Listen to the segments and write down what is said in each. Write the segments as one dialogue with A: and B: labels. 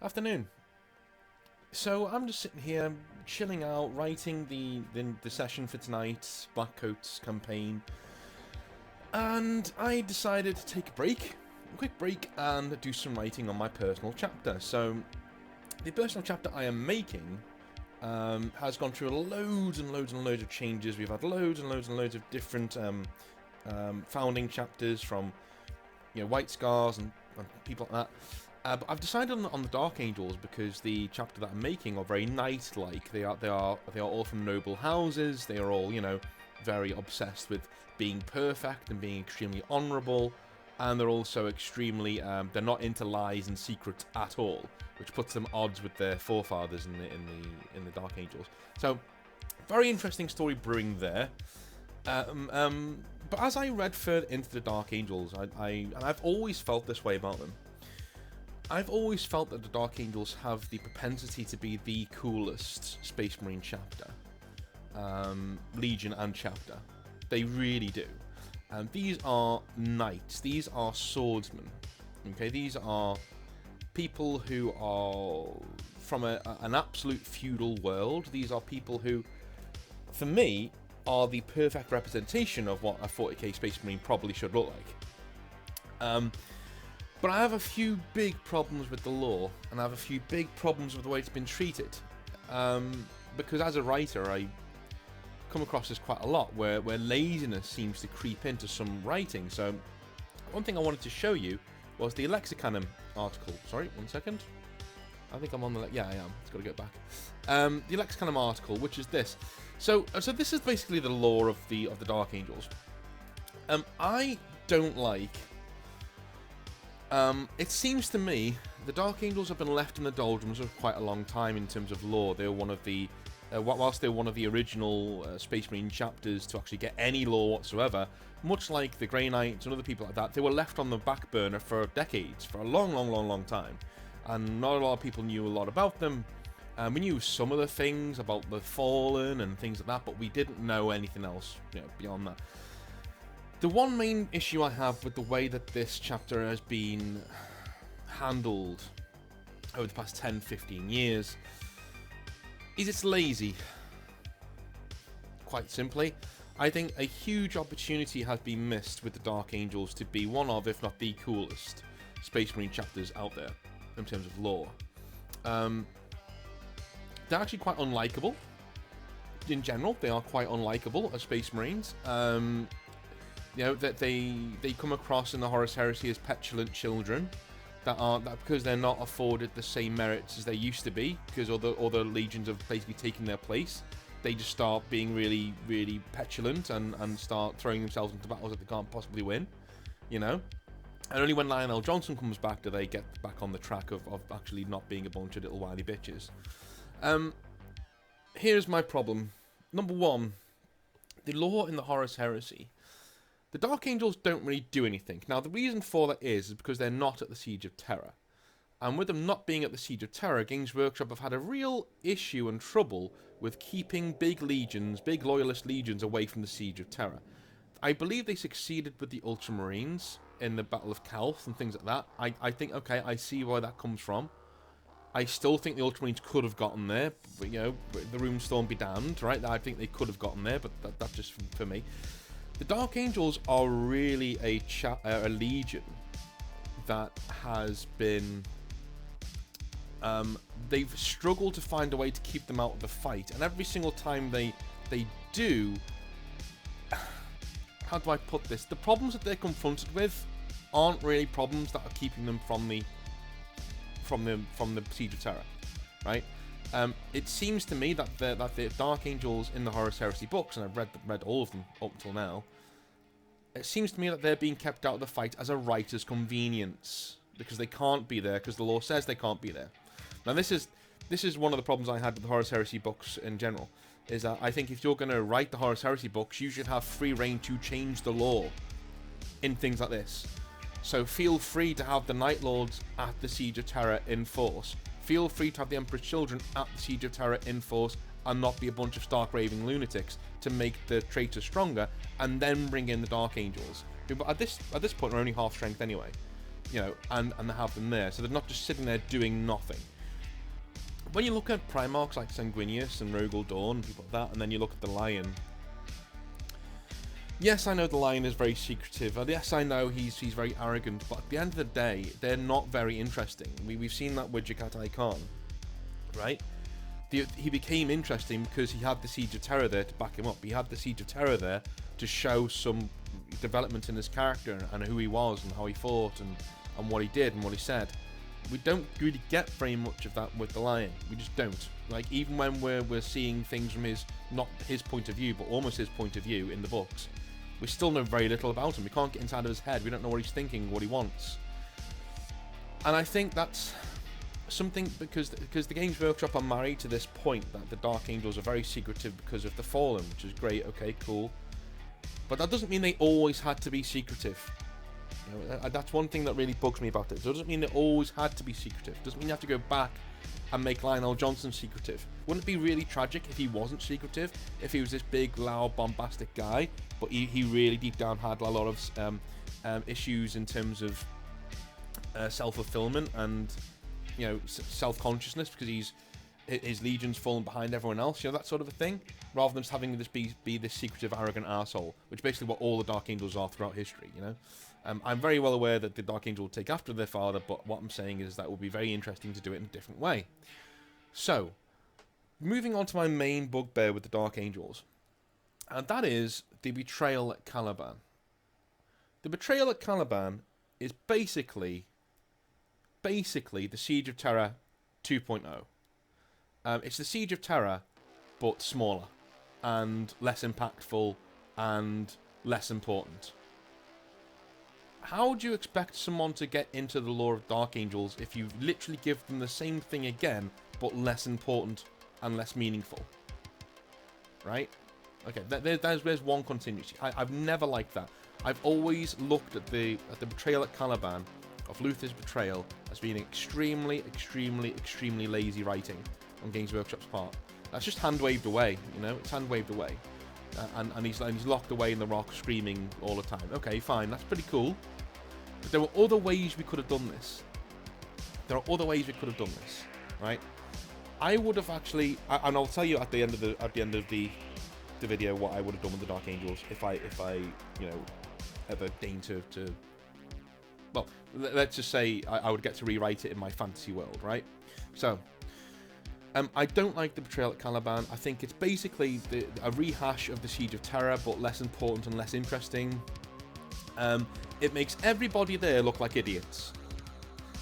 A: Afternoon. So I'm just sitting here, chilling out, writing the session for tonight's Blackcoats campaign, and I decided to take a quick break, and do some writing on my personal chapter. So the personal chapter I am making has gone through loads and loads and loads of changes. We've had loads and loads and loads of different founding chapters from White Scars and people like that. But I've decided on the Dark Angels because the chapter that I'm making are very knight-like. They are all from noble houses. They are all very obsessed with being perfect and being extremely honourable, and they're also extremely they're not into lies and secrets at all, which puts them odds with their forefathers in the Dark Angels. So very interesting story brewing there. But as I read further into the Dark Angels, I've always felt this way about them. I've always felt that the Dark Angels have the propensity to be the coolest Space Marine chapter. Legion and chapter. They really do. These are knights. These are swordsmen. Okay, these are people who are from an absolute feudal world. These are people who, for me, are the perfect representation of what a 40k Space Marine probably should look like. But I have a few big problems with the lore, and I have a few big problems with the way it's been treated. Because as a writer, I come across this quite a lot, where laziness seems to creep into some writing. So one thing I wanted to show you was the Lexicanum article. Sorry, 1 second. I think I'm on the... Yeah, I am. It's got to go back. The Lexicanum article, which is this. So this is basically the lore of the Dark Angels. I don't like... it seems to me the Dark Angels have been left in the doldrums for quite a long time in terms of lore. They were one of the... whilst they were one of the original Space Marine chapters to actually get any lore whatsoever, much like the Grey Knights and other people like that, they were left on the back burner for decades, for a long time. And not a lot of people knew a lot about them. We knew some of the things about the Fallen and things like that, but we didn't know anything else beyond that. The one main issue I have with the way that this chapter has been handled over the past 10-15 years is it's lazy. Quite simply, I think a huge opportunity has been missed with the Dark Angels to be one of, if not the coolest, Space Marine chapters out there in terms of lore. They're actually quite unlikable. In general, they are quite unlikable as Space Marines. That they come across in the Horus Heresy as petulant children that because they're not afforded the same merits as they used to be, because other legions have basically taken their place. They just start being really, really petulant and start throwing themselves into battles that they can't possibly win, And only when Lionel Johnson comes back do they get back on the track of actually not being a bunch of little wily bitches. Here's my problem. Number one, the lore in the Horus Heresy. The Dark Angels don't really do anything. Now, the reason for that is because they're not at the Siege of Terror. And with them not being at the Siege of Terror, Games Workshop have had a real issue and trouble with keeping big loyalist legions away from the Siege of Terror. I believe they succeeded with the Ultramarines in the Battle of Calth and things like that. I think, okay, I see where that comes from. I still think the Ultramarines could have gotten there, but, the Runestorm be damned, right? I think they could have gotten there, but that's just for me. The Dark Angels are really a legion that has been... they've struggled to find a way to keep them out of the fight, and every single time they do... How do I put this? The problems that they're confronted with aren't really problems that are keeping them from the Siege of Terror, right? It seems to me that the Dark Angels in the Horus Heresy books, and I've read all of them up until now, it seems to me that they're being kept out of the fight as a writer's convenience, because they can't be there, because the lore says they can't be there. Now this is one of the problems I had with the Horus Heresy books in general, is that I think if you're going to write the Horus Heresy books, you should have free reign to change the lore in things like this. So feel free to have the Night Lords at the Siege of Terror in force. Feel free to have the Emperor's Children at the Siege of Terror in force and not be a bunch of stark raving lunatics to make the traitors stronger, and then bring in the Dark Angels, who at this point are only half strength anyway, and have them there, so they're not just sitting there doing nothing. when you look at Primarchs like Sanguinius and Rogel Dawn, and people like that, and then you look at the Lion. Yes, I know the Lion is very secretive, and yes, I know he's very arrogant, but at the end of the day, they're not very interesting. We've seen that with Jakatai Khan, right? He became interesting because he had the Siege of Terror there to back him up. He had the Siege of Terror there to show some development in his character and who he was and how he fought and what he did and what he said. We don't really get very much of that with the Lion. We just don't. Like, even when we're seeing things from not his point of view, but almost his point of view in the books, we still know very little about him. We can't get inside of his head. We don't know what he's thinking, what he wants. And I think that's something because the Games Workshop are married to this point that the Dark Angels are very secretive because of the Fallen, which is great. Okay, cool. But that doesn't mean they always had to be secretive. You know, that's one thing that really bugs me about it. It doesn't mean they always had to be secretive. It doesn't mean you have to go back and make Lionel Johnson secretive. Wouldn't it be really tragic if he wasn't secretive? If he was this big, loud, bombastic guy, but he really deep down had a lot of issues in terms of self-fulfillment and, you know, self-consciousness because his legion's fallen behind everyone else, you know, that sort of a thing, rather than just having this be this secretive, arrogant arsehole, which is basically what all the Dark Angels are throughout history, you know. I'm very well aware that the Dark Angel will take after their father, but what I'm saying is that it will be very interesting to do it in a different way. So, moving on to my main bugbear with the Dark Angels, and that is the betrayal at Caliban. The betrayal at Caliban is basically the Siege of Terror 2.0. It's the Siege of Terror, but smaller, and less impactful, and less important. How do you expect someone to get into the lore of Dark Angels if you literally give them the same thing again, but less important and less meaningful? Right? Okay, there's one continuity. I've never liked that. I've always looked at the betrayal at Caliban, of Luther's betrayal, as being extremely lazy writing on Games Workshop's part. That's just hand-waved away, you know? It's hand-waved away. And he's locked away in the rock screaming all the time. Okay, fine, that's pretty cool. But there were other ways we could have done this. Right? I would have actually, and I'll tell you at the end of the video what I would have done with the Dark Angels if I you know, ever deigned to well, let's just say I would get to rewrite it in my fantasy world, right? So, I don't like the betrayal at Caliban. I think it's basically a rehash of the Siege of Terror, but less important and less interesting. It makes everybody there look like idiots.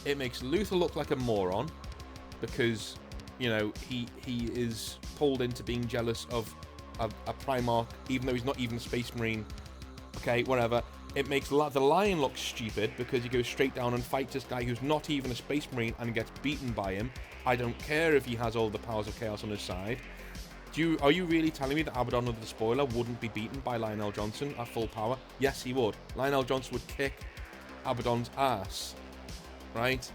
A: It makes Luther look like a moron, because, you know, he is pulled into being jealous of a Primarch, even though he's not even a Space Marine. Okay, whatever. It makes the Lion look stupid, because he goes straight down and fights this guy who's not even a Space Marine and gets beaten by him. I don't care if he has all the powers of chaos on his side. Are you really telling me that Abaddon of the Spoiler wouldn't be beaten by Lionel Johnson at full power? Yes, he would. Lionel Johnson would kick Abaddon's ass, right?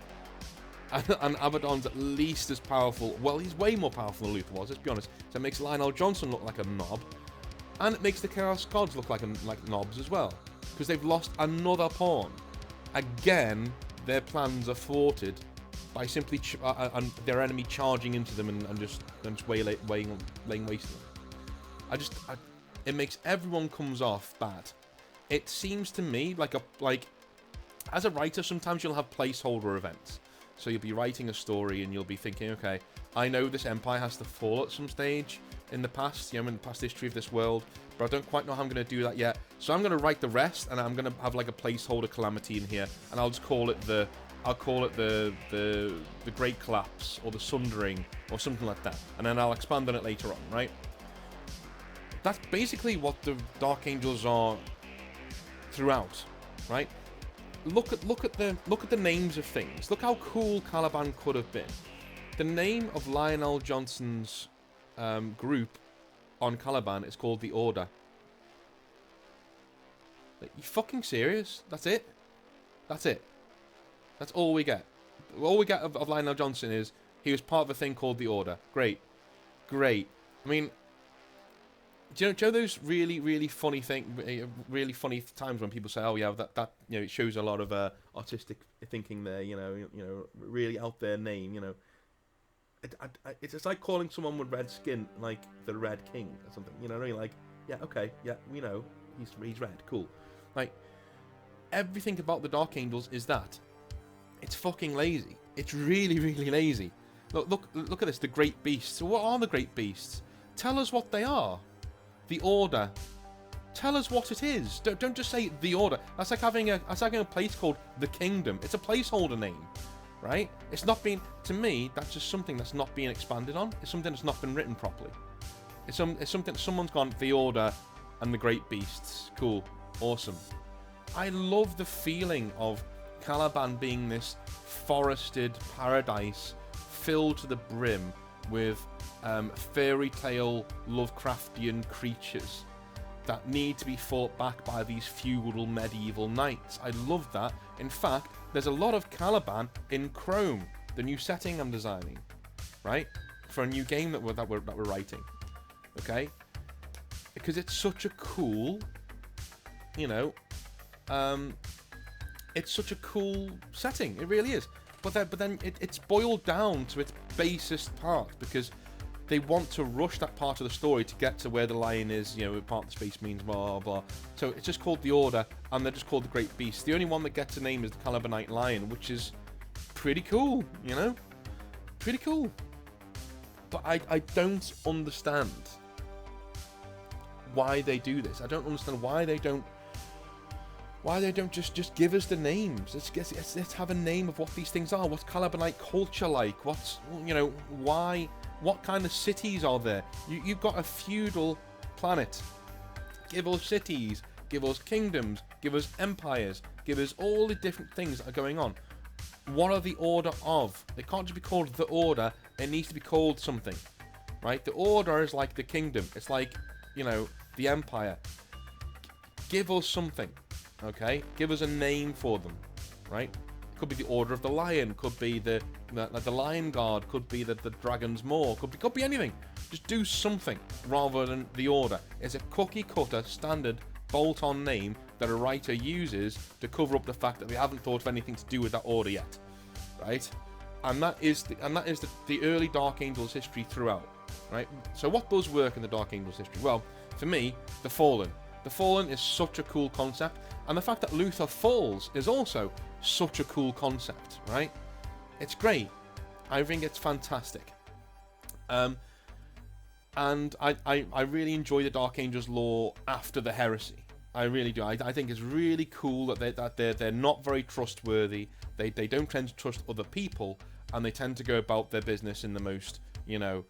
A: And Abaddon's at least as powerful. Well, he's way more powerful than Luther was, let's be honest. So it makes Lionel Johnson look like a knob, and it makes the Chaos Gods look like knobs as well, because they've lost another pawn. Again, their plans are thwarted by simply their enemy charging into them and just laying waste to them. It makes everyone comes off bad. It seems to me like as a writer, sometimes you'll have placeholder events. So you'll be writing a story and you'll be thinking, okay, I know this empire has to fall at some stage in the past, you know, in the past history of this world, but I don't quite know how I'm going to do that yet. So I'm going to write the rest, and I'm going to have like a placeholder calamity in here, and I'll just call it the Great Collapse, or the Sundering, or something like that, and then I'll expand on it later on, right? That's basically what the Dark Angels are throughout, right? Look at the names of things. Look how cool Caliban could have been. The name of Lionel Johnson's group on Caliban is called the Order. Like, you fucking serious? That's it? That's it. That's all we get. All we get of Lionel Johnson is he was part of a thing called the Order. Great. Great. I mean, do you know those really funny times when people say, oh yeah, that you know, it shows a lot of artistic thinking there, you know, really out there name, you know. It's like calling someone with red skin like the Red King or something. You know what I mean? Like, yeah, okay, yeah, we know he's red, cool. Like, everything about the Dark Angels is that it's fucking lazy. It's really, really lazy. Look at this. The Great Beasts. What are the Great Beasts? Tell us what they are. The Order. Tell us what it is. Don't just say the Order. That's like having a place called the Kingdom. It's a placeholder name, right? It's not being, to me, that's just something that's not being expanded on. It's something that's not been written properly. It's something someone's gone, the Order and the Great Beasts. Cool. Awesome. I love the feeling of Caliban being this forested paradise filled to the brim with fairy tale Lovecraftian creatures that need to be fought back by these feudal medieval knights. I love that. In fact, there's a lot of Caliban in Chrome, the new setting I'm designing, right, for a new game that we're writing. Okay, because it's such a cool, you know, it's such a cool setting. It really is. But then it's boiled down to its basest part because they want to rush that part of the story to get to where the lion is, you know, part of the space means blah, blah. So it's just called the Order, and they're just called the Great Beast. The only one that gets a name is the Calibanite Lion, which is pretty cool, you know? Pretty cool. But I don't understand why they do this. I don't understand why they don't just give us the names. Let's have a name of what these things are. What's Calibanite culture like? What's, you know, why? What kind of cities are there? You've got a feudal planet. Give us cities. Give us kingdoms. Give us empires. Give us all the different things that are going on. What are the Order of? It can't just be called the Order. It needs to be called something, right? The Order is like the kingdom. It's like, you know, the empire. Give us something. Okay, give us a name for them, right? Could be the Order of the Lion, could be the Lion Guard, could be the Dragon's Maw, could be anything. Just do something rather than the Order. It's a cookie cutter standard bolt-on name that a writer uses to cover up the fact that they haven't thought of anything to do with that Order yet, right? And that is the early Dark Angels history throughout, right? So what does work in the Dark Angels history? Well, for me, the Fallen. The Fallen is such a cool concept, and the fact that Luther falls is also such a cool concept, right? It's great. I think it's fantastic. And I really enjoy the Dark Angels lore after the heresy. I really do. I think it's really cool that they're not very trustworthy. They don't tend to trust other people, and they tend to go about their business in the most, you know,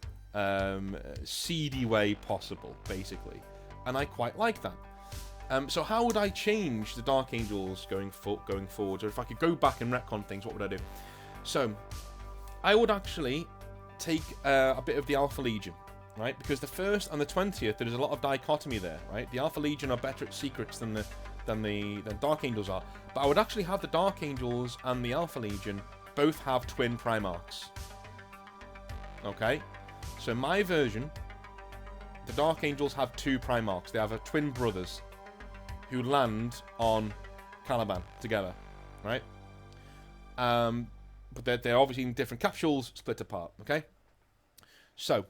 A: seedy way possible, basically. And I quite like that. So how would I change the Dark Angels going forward? Or if I could go back and retcon things, what would I do? So, I would actually take a bit of the Alpha Legion, right? Because the 1st and the 20th, there's a lot of dichotomy there, right? The Alpha Legion are better at secrets than the Dark Angels are. But I would actually have the Dark Angels and the Alpha Legion both have twin Primarchs. Okay? So in my version, the Dark Angels have 2 Primarchs. They have twin brothers who land on Caliban together, right? But they're obviously in different capsules, split apart, okay? So,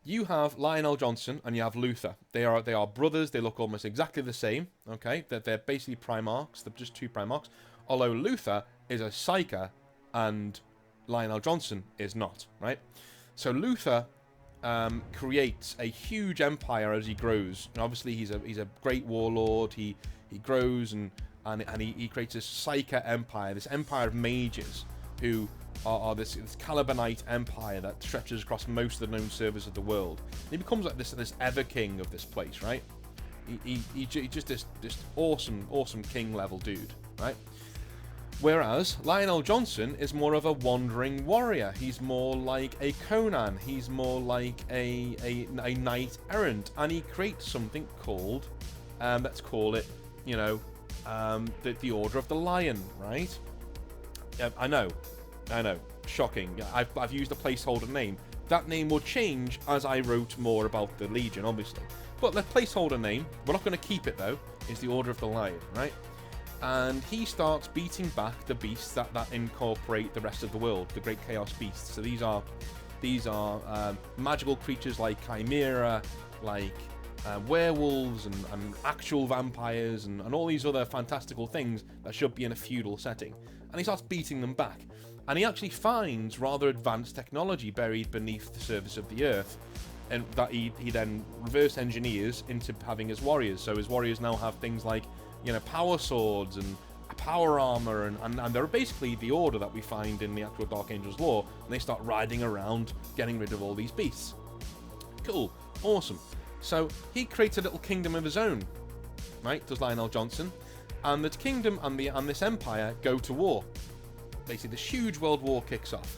A: you have Lionel Johnson and you have Luther. They are brothers. They look almost exactly the same, okay? They're basically Primarchs. They're just 2 Primarchs. Although Luther is a Psyker and Lionel Johnson is not, right? So Luther creates a huge empire as he grows. And obviously, he's a great warlord. He grows and he creates this Psyker empire, this empire of mages who are this Calibanite empire that stretches across most of the known servers of the world. And he becomes like this ever king of this place, right? He's just this awesome king level dude, right? Whereas Lionel Johnson is more of a wandering warrior. He's more like a Conan. He's more like a knight errant, and he creates something called, let's call it, you know, the Order of the Lion, right? I know, shocking. I've used a placeholder name. That name will change as I wrote more about the Legion, obviously. But the placeholder name, we're not going to keep it though, is the Order of the Lion, right? And he starts beating back the beasts that incorporate the rest of the world, the Great Chaos Beasts. So these are These are magical creatures like chimera, like werewolves and actual vampires and all these other fantastical things that should be in a feudal setting. And he starts beating them back. And he actually finds rather advanced technology buried beneath the surface of the earth, and that he then reverse engineers into having his warriors. So his warriors now have things like, power swords and power armor, and they're basically the order that we find in the actual Dark Angels lore, and they start riding around getting rid of all these beasts. Cool, awesome. So he creates a little kingdom of his own, right, does Lionel Johnson, and the kingdom and this empire go to war. Basically, this huge world war kicks off.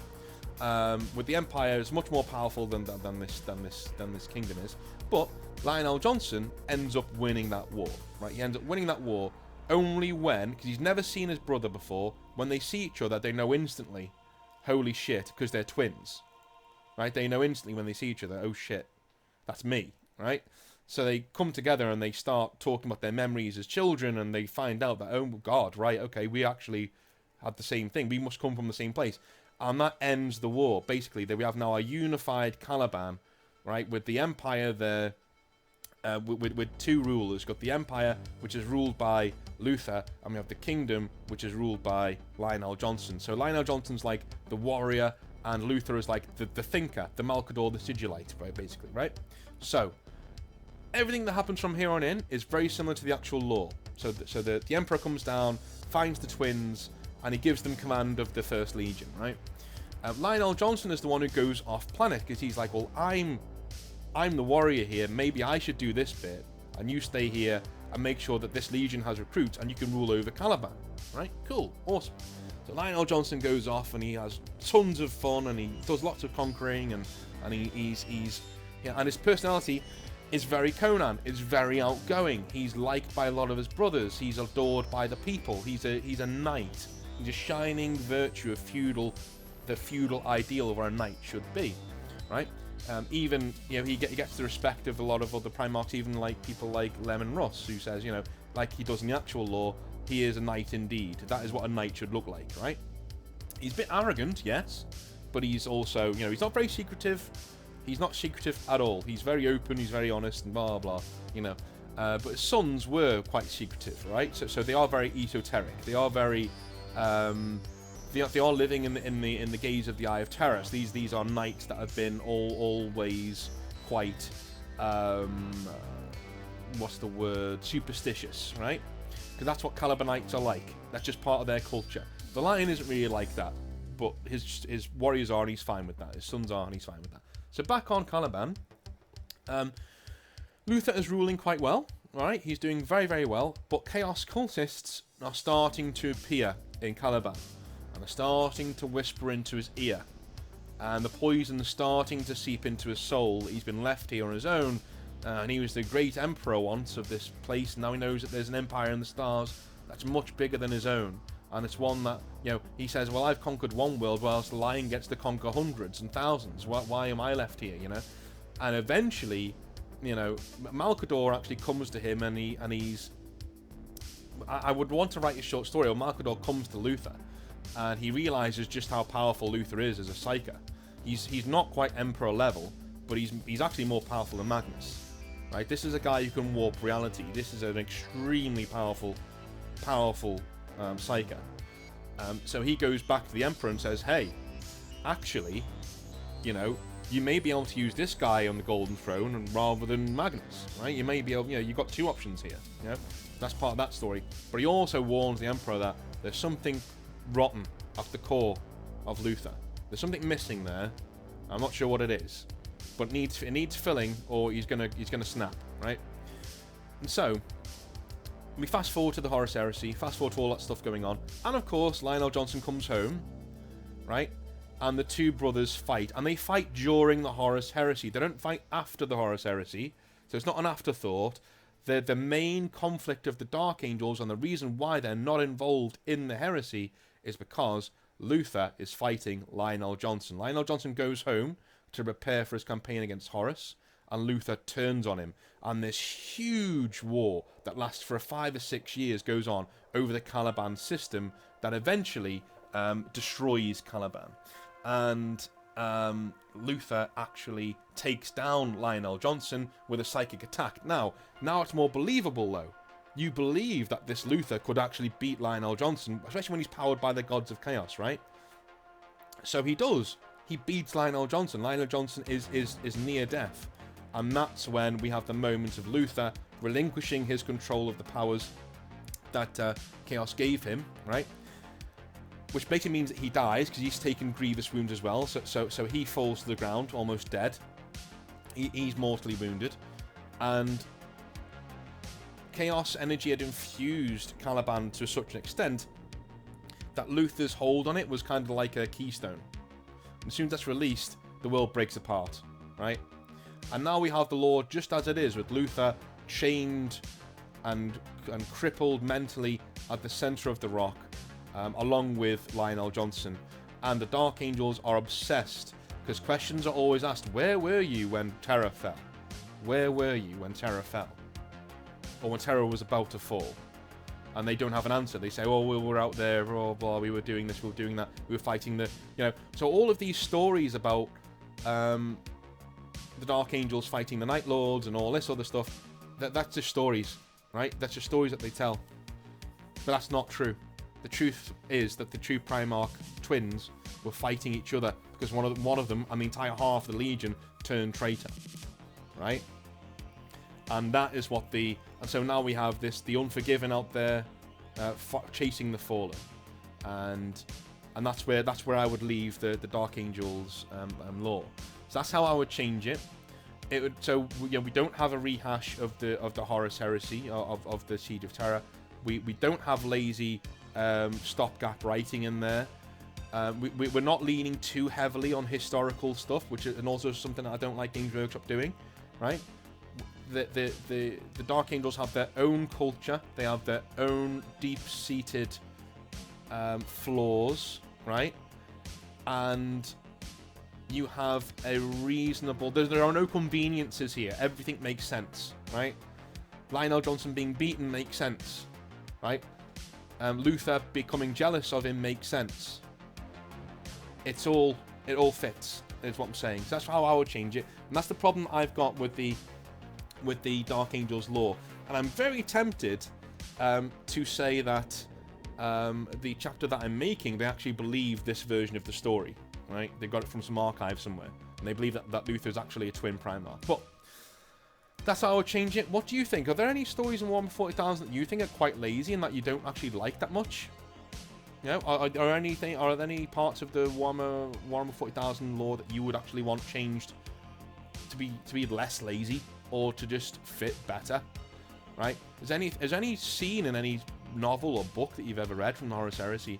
A: With the empire is much more powerful than this kingdom is, but Lionel Johnson ends up winning that war. Right, he ends up winning that war only when, because he's never seen his brother before, when they see each other, they know instantly, holy shit, because they're twins. Right, they know instantly when they see each other, oh shit, that's me. Right, so they come together and they start talking about their memories as children, and they find out that, oh god, right, okay, we actually had the same thing. We must come from the same place. And that ends the war. Basically, we have now a unified Caliban, right, with the Empire there, with two rulers. We've got the Empire, which is ruled by Luther, and we have the Kingdom, which is ruled by Lionel Johnson. So Lionel Johnson's like the warrior, and Luther is like the thinker, the Malcador, the Sigillite, right, basically, right? So, everything that happens from here on in is very similar to the actual lore. So the Emperor comes down, finds the twins, and he gives them command of the First Legion, right? Lionel Johnson is the one who goes off planet, because he's like, well, I'm the warrior here, maybe I should do this bit, and you stay here and make sure that this legion has recruits, and you can rule over Caliban, right? Cool, awesome. So Lionel Johnson goes off, and he has tons of fun, and he does lots of conquering, and he's and his personality is very Conan. It's very outgoing. He's liked by a lot of his brothers. He's adored by the people. He's a knight. He's a shining virtue of the feudal ideal of what a knight should be, right? Even, he gets the respect of a lot of other Primarchs, even like people like Lemon Russ, who says, like he does in the actual lore, he is a knight indeed. That is what a knight should look like, right? He's a bit arrogant, yes, but he's also, he's not very secretive. He's not secretive at all. He's very open, he's very honest, and blah, blah, but his sons were quite secretive, right? So they are very esoteric. They are very... they are living in the gaze of the Eye of Terror. So these are knights that have been always quite what's the word? Superstitious, right? Because that's what Calibanites are like. That's just part of their culture. The Lion isn't really like that, but his warriors are, and he's fine with that. His sons are, and he's fine with that. So back on Caliban, Luther is ruling quite well. All right, he's doing very, very well. But Chaos cultists are starting to appear in Caliban, and they're starting to whisper into his ear, and the poison is starting to seep into his soul. He's been left here on his own, and he was the great emperor once of this place. Now he knows that there's an empire in the stars that's much bigger than his own, and it's one that, he says, well, I've conquered one world, whilst the Lion gets to conquer hundreds and thousands. Why am I left here, And eventually, Malcador actually comes to him, and he's... I would want to write a short story where Malcador comes to Luther, and he realizes just how powerful Luther is as a psyker. He's not quite Emperor level, but he's actually more powerful than Magnus. Right? This is a guy who can warp reality. This is an extremely powerful psyker. So he goes back to the Emperor and says, hey, actually, you may be able to use this guy on the Golden Throne rather than Magnus, right? You may be able, you've got two options here. That's part of that story. But he also warns the Emperor that there's something rotten at the core of Luther. There's something missing there. I'm not sure what it is, but it needs filling, or he's gonna snap, right? And so we fast forward to the Horus Heresy, fast forward to all that stuff going on, and of course Lionel Johnson comes home, right? And the two brothers fight, and they fight during the Horus Heresy. They don't fight after the Horus Heresy, so it's not an afterthought. The main conflict of the Dark Angels, and the reason why they're not involved in the heresy, is because Luther is fighting Lionel Johnson. Lionel Johnson goes home to prepare for his campaign against Horus, and Luther turns on him. And this huge war that lasts for 5 or 6 years goes on over the Caliban system that eventually destroys Caliban. And Luther actually takes down Lionel Johnson with a psychic attack. Now it's more believable, though. You believe that this Luther could actually beat Lionel Johnson, especially when he's powered by the gods of chaos, right? So he does. He beats Lionel Johnson. Lionel Johnson is near death. And that's when we have the moment of Luther relinquishing his control of the powers that Chaos gave him, right? Which basically means that he dies, because he's taken grievous wounds as well. So he falls to the ground, almost dead. He's mortally wounded. And Chaos energy had infused Caliban to such an extent that Luther's hold on it was kind of like a keystone. And as soon as that's released, the world breaks apart, right? And now we have the Lord just as it is, with Luther chained and crippled mentally at the center of the rock, along with Lionel Johnson. And the Dark Angels are obsessed, because questions are always asked: where were you when Terra fell? Where were you when Terra fell? Or when Terra was about to fall? And they don't have an answer. They say, oh, we were out there, blah, blah, we were doing this, we were doing that, we were fighting the, So all of these stories about the Dark Angels fighting the Night Lords and all this other stuff, that's just stories, right? That's just stories that they tell. But that's not true. The truth is that the two Primarch twins were fighting each other because one of them, and the entire half of the Legion, turned traitor, right? And that is what and so now we have the Unforgiven out there, chasing the Fallen, and that's where I would leave the Dark Angels lore. So that's how I would change it. We don't have a rehash of the Horus Heresy of the Siege of Terra. We don't have lazy stopgap writing in there. We're not leaning too heavily on historical stuff, and also something that I don't like Games Workshop doing, right? The Dark Angels have their own culture. They have their own deep-seated flaws, right? And you have a reasonable... There are no conveniences here. Everything makes sense, right? Lionel Johnson being beaten makes sense, right? Luther becoming jealous of him makes sense. It all fits, is what I'm saying. So that's how I would change it. And that's the problem I've got with the Dark Angels lore. And I'm very tempted to say that the chapter that I'm making, they actually believe this version of the story, right? They got it from some archive somewhere, and they believe that Luther's actually a twin Primarch. But that's how I would change it. What do you think? Are there any stories in Warhammer 40,000 that you think are quite lazy and that you don't actually like that much? Are there any parts of the Warhammer 40,000 lore that you would actually want changed to be less lazy, or to just fit better, right? Is any scene in any novel or book that you've ever read from the Horus Heresy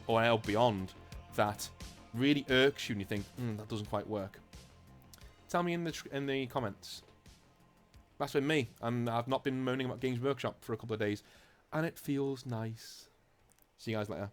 A: or El Beyond that really irks you and you think, that doesn't quite work? Tell me in the comments. That's been me, and I've not been moaning about Games Workshop for a couple of days, and it feels nice. See you guys later.